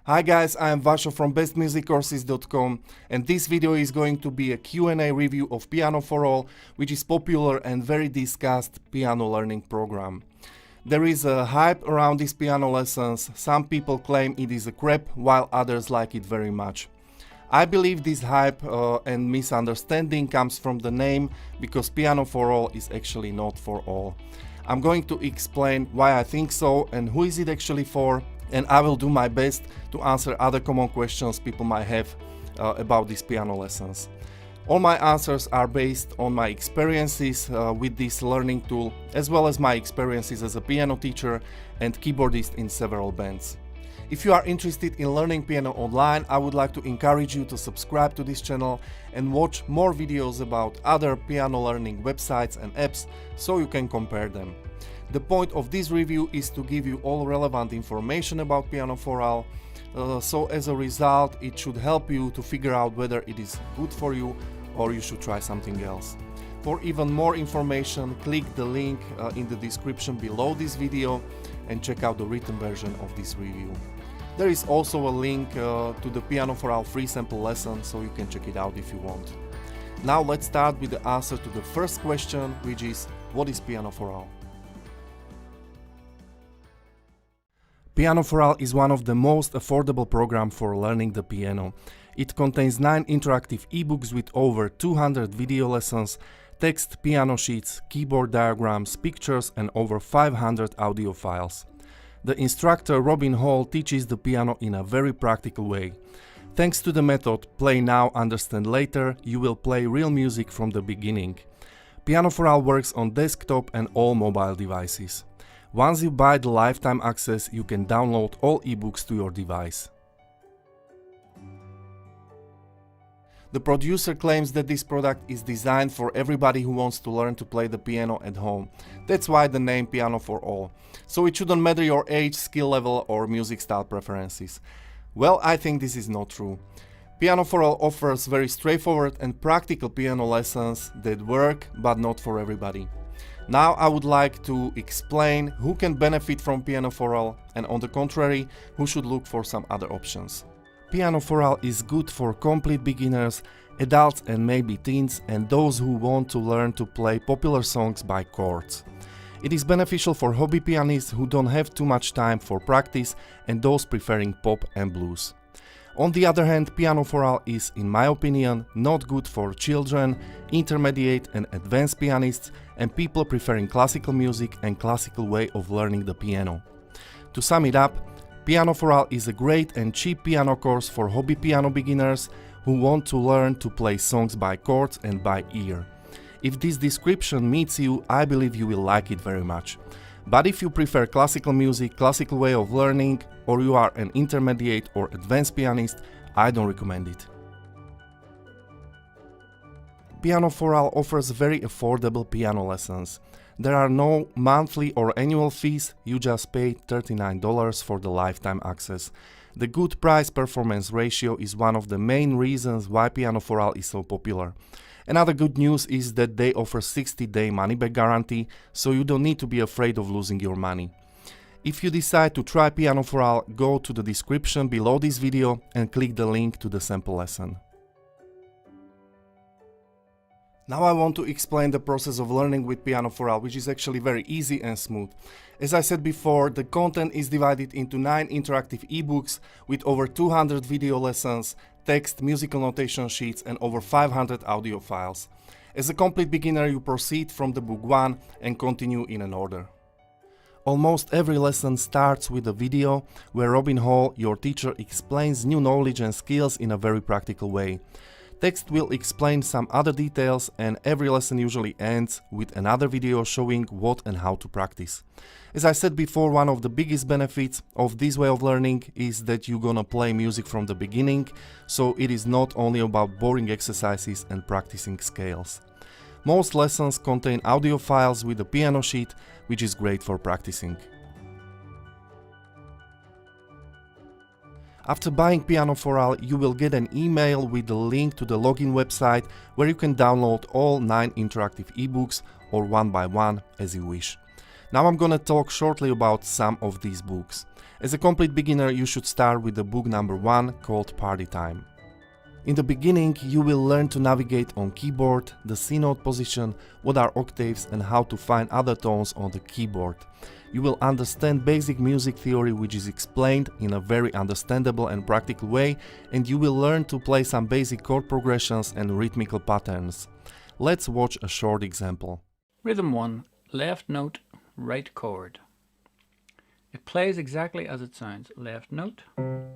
Hi guys, I am Vasho from bestmusiccourses.com and this video is going to be a Q&A review of Pianoforall, which is popular and very discussed piano learning program. There is a hype around these piano lessons. Some people claim it is a crap, while others like it very much. I believe this hype and misunderstanding comes from the name, because Pianoforall is actually not for all. I'm going to explain why I think so and who is it actually for, and I will do my best to answer other common questions people might have about these piano lessons. All my answers are based on my experiences with this learning tool, as well as my experiences as a piano teacher and keyboardist in several bands. If you are interested in learning piano online, I would like to encourage you to subscribe to this channel and watch more videos about other piano learning websites and apps so you can compare them. The point of this review is to give you all relevant information about Pianoforall, so as a result it should help you to figure out whether it is good for you or you should try something else. For even more information, click the link in the description below this video and check out the written version of this review. There is also a link to the Pianoforall free sample lesson, so you can check it out if you want. Now let's start with the answer to the first question, which is, what is Pianoforall? Pianoforall is one of the most affordable programs for learning the piano. It contains 9 interactive ebooks with over 200 video lessons, text, piano sheets, keyboard diagrams, pictures and over 500 audio files. The instructor Robin Hall teaches the piano in a very practical way. Thanks to the method Play Now, Understand Later, you will play real music from the beginning. Pianoforall works on desktop and all mobile devices. Once you buy the lifetime access, you can download all ebooks to your device. The producer claims that this product is designed for everybody who wants to learn to play the piano at home. That's why the name Piano for All. So it shouldn't matter your age, skill level or music style preferences. Well, I think this is not true. Pianoforall offers very straightforward and practical piano lessons that work, but not for everybody. Now I would like to explain who can benefit from Pianoforall and, on the contrary, who should look for some other options. Pianoforall is good for complete beginners, adults and maybe teens, and those who want to learn to play popular songs by chords. It is beneficial for hobby pianists who don't have too much time for practice and those preferring pop and blues. On the other hand, Pianoforall is, in my opinion, not good for children, intermediate and advanced pianists, and people preferring classical music and classical way of learning the piano. To sum it up, Pianoforall is a great and cheap piano course for hobby piano beginners who want to learn to play songs by chords and by ear. If this description meets you, I believe you will like it very much. But if you prefer classical music, classical way of learning, or you are an intermediate or advanced pianist, I don't recommend it. Pianoforall offers very affordable piano lessons. There are no monthly or annual fees, you just pay $39 for the lifetime access. The good price-performance ratio is one of the main reasons why Pianoforall is so popular. Another good news is that they offer 60-day money-back guarantee, so you don't need to be afraid of losing your money. If you decide to try Pianoforall, go to the description below this video and click the link to the sample lesson. Now I want to explain the process of learning with Pianoforall, which is actually very easy and smooth. As I said before, the content is divided into 9 interactive ebooks with over 200 video lessons, text, musical notation sheets and over 500 audio files. As a complete beginner, you proceed from the book 1 and continue in an order. Almost every lesson starts with a video where Robin Hall, your teacher, explains new knowledge and skills in a very practical way. Text will explain some other details and every lesson usually ends with another video showing what and how to practice. As I said before, one of the biggest benefits of this way of learning is that you're gonna play music from the beginning, so it is not only about boring exercises and practicing scales. Most lessons contain audio files with a piano sheet, which is great for practicing. After buying Pianoforall, you will get an email with the link to the login website where you can download all 9 interactive ebooks or one by one as you wish. Now I'm gonna talk shortly about some of these books. As a complete beginner, you should start with the book number 1 called Party Time. In the beginning, you will learn to navigate on keyboard, the C note position, what are octaves and how to find other tones on the keyboard. You will understand basic music theory, which is explained in a very understandable and practical way, and you will learn to play some basic chord progressions and rhythmical patterns. Let's watch a short example. Rhythm 1. Left note, right chord. It plays exactly as it sounds. Left note,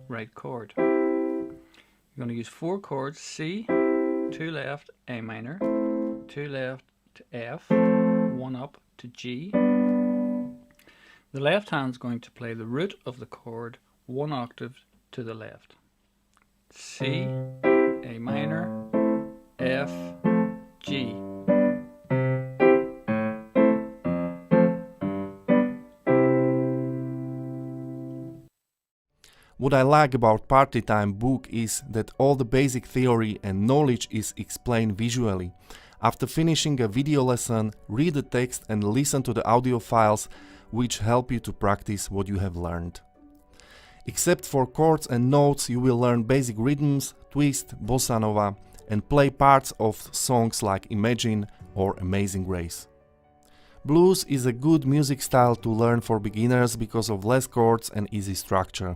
right chord. You're going to use 4 chords: C, 2 left, A minor, 2 left to F, 1 up to G. The left hand is going to play the root of the chord 1 octave to the left. C, A minor, F, G. What I like about Party Time book is that all the basic theory and knowledge is explained visually. After finishing a video lesson, read the text and listen to the audio files, which help you to practice what you have learned. Except for chords and notes, you will learn basic rhythms, twist, bossa nova, and play parts of songs like Imagine or Amazing Grace. Blues is a good music style to learn for beginners because of less chords and easy structure.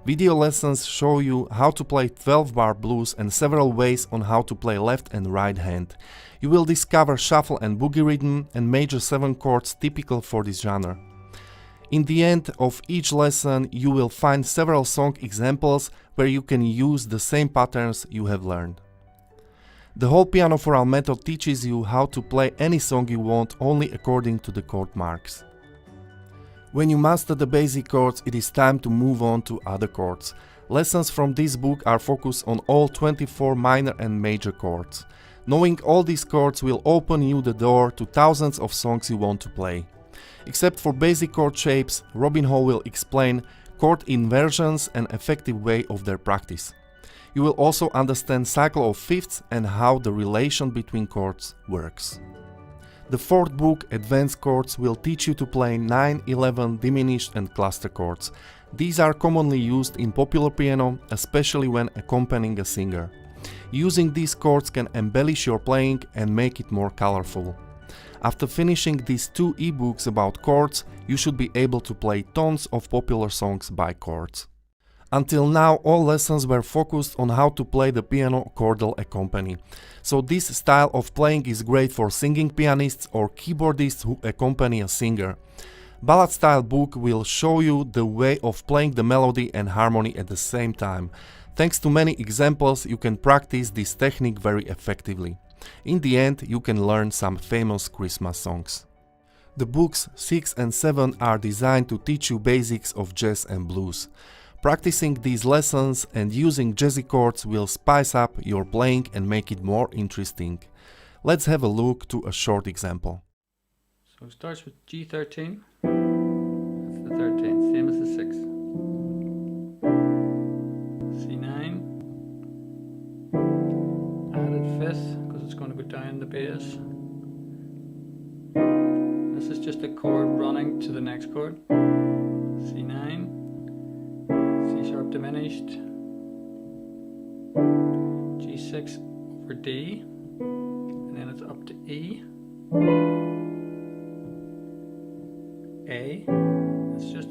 Video lessons show you how to play 12-bar blues and several ways on how to play left and right hand. You will discover shuffle and boogie rhythm and major 7 chords typical for this genre. In the end of each lesson, you will find several song examples where you can use the same patterns you have learned. The whole Pianoforall method teaches you how to play any song you want only according to the chord marks. When you master the basic chords, it is time to move on to other chords. Lessons from this book are focused on all 24 minor and major chords. Knowing all these chords will open you the door to thousands of songs you want to play. Except for basic chord shapes, Robin Hall will explain chord inversions and effective way of their practice. You will also understand cycle of fifths and how the relation between chords works. The 4th book, Advanced Chords, will teach you to play 9, 11, diminished and cluster chords. These are commonly used in popular piano, especially when accompanying a singer. Using these chords can embellish your playing and make it more colorful. After finishing these 2 ebooks about chords, you should be able to play tons of popular songs by chords. Until now, all lessons were focused on how to play the piano chordal accompany. So this style of playing is great for singing pianists or keyboardists who accompany a singer. Ballad style book will show you the way of playing the melody and harmony at the same time. Thanks to many examples, you can practice this technique very effectively. In the end, you can learn some famous Christmas songs. The books 6 and 7 are designed to teach you basics of jazz and blues. Practicing these lessons and using jazzy chords will spice up your playing and make it more interesting. Let's have a look to a short example. So it starts with G13. That's the 13th, same as the 6th. C9. Added 5th because it's going to go down the bass. This is just a chord running to the next chord. C9. C sharp diminished, G6 over D, and then it's up to E, A. It's just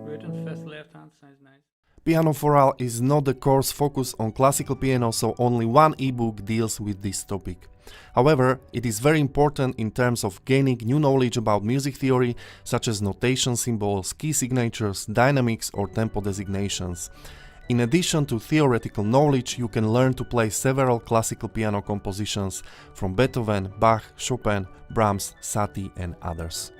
root and 5th left hand, sounds nice. Pianoforall is not the course focused on classical piano, so only 1 ebook deals with this topic. However, it is very important in terms of gaining new knowledge about music theory, such as notation symbols, key signatures, dynamics or tempo designations. In addition to theoretical knowledge, you can learn to play several classical piano compositions from Beethoven, Bach, Chopin, Brahms, Satie and others.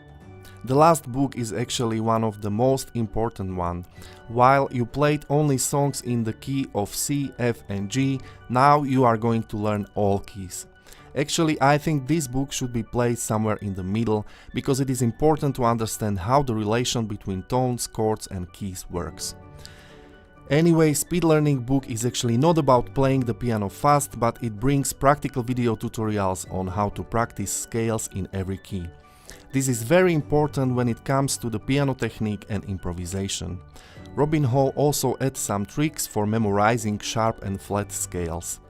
The last book is actually one of the most important one. While you played only songs in the key of C, F and G, now you are going to learn all keys. Actually, I think this book should be played somewhere in the middle, because it is important to understand how the relation between tones, chords and keys works. Anyway, Speed Learning book is actually not about playing the piano fast, but it brings practical video tutorials on how to practice scales in every key. This is very important when it comes to the piano technique and improvisation. Robin Hall also adds some tricks for memorizing sharp and flat scales.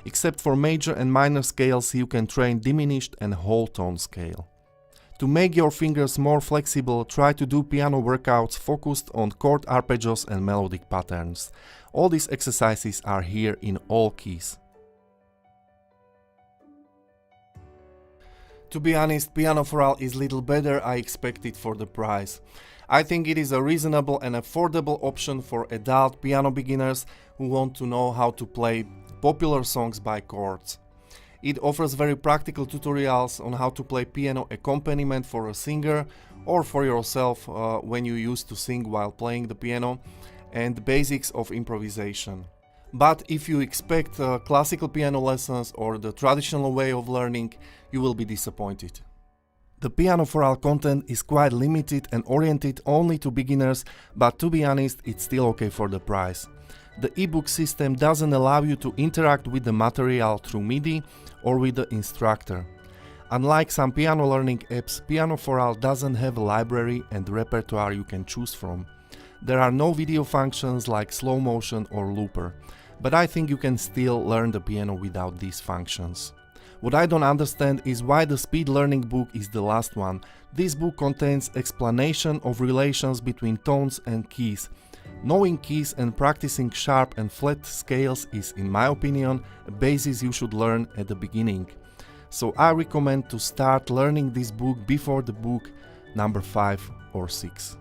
Except for major and minor scales, you can train diminished and whole tone scale. To make your fingers more flexible, try to do piano workouts focused on chord arpeggios and melodic patterns. All these exercises are here in all keys. To be honest, Pianoforall is little better I expected for the price. I think it is a reasonable and affordable option for adult piano beginners who want to know how to play popular songs by chords. It offers very practical tutorials on how to play piano accompaniment for a singer or for yourself when you used to sing while playing the piano, and the basics of improvisation. But if you expect classical piano lessons or the traditional way of learning, you will be disappointed. The Pianoforall content is quite limited and oriented only to beginners, but to be honest, it's still okay for the price. The ebook system doesn't allow you to interact with the material through MIDI or with the instructor. Unlike some piano learning apps, Pianoforall doesn't have a library and repertoire you can choose from. There are no video functions like slow motion or looper, but I think you can still learn the piano without these functions. What I don't understand is why the speed learning book is the last one. This book contains explanation of relations between tones and keys. Knowing keys and practicing sharp and flat scales is, in my opinion, a basis you should learn at the beginning. So I recommend to start learning this book before the book number 5 or 6.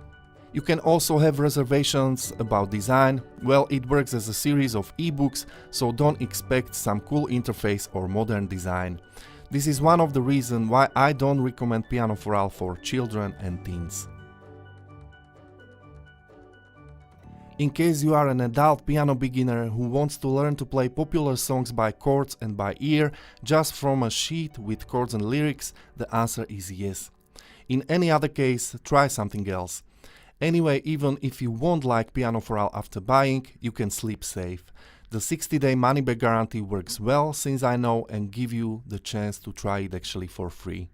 You can also have reservations about design. Well, it works as a series of ebooks, so don't expect some cool interface or modern design. This is one of the reasons why I don't recommend Pianoforall for children and teens. In case you are an adult piano beginner who wants to learn to play popular songs by chords and by ear just from a sheet with chords and lyrics, the answer is yes. In any other case, try something else. Anyway, even if you won't like Pianoforall after buying, you can sleep safe. The 60-day money-back guarantee works well, since I know, and give you the chance to try it actually for free.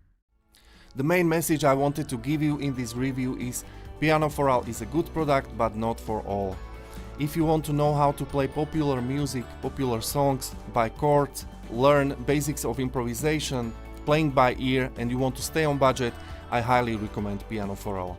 The main message I wanted to give you in this review is Pianoforall is a good product, but not for all. If you want to know how to play popular music, popular songs by chords, learn basics of improvisation, playing by ear, and you want to stay on budget, I highly recommend Pianoforall.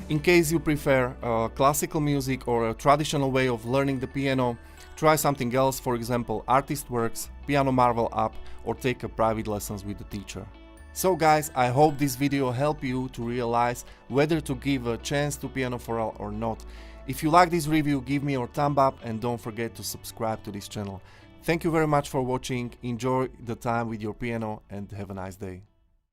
In case you prefer classical music or a traditional way of learning the piano, try something else, for example Artistworks, Piano Marvel app, or take a private lessons with the teacher. So guys, I hope this video helped you to realize whether to give a chance to Pianoforall or not. If you like this review, give me your thumb up and don't forget to subscribe to this channel. Thank you very much for watching, enjoy the time with your piano and have a nice day.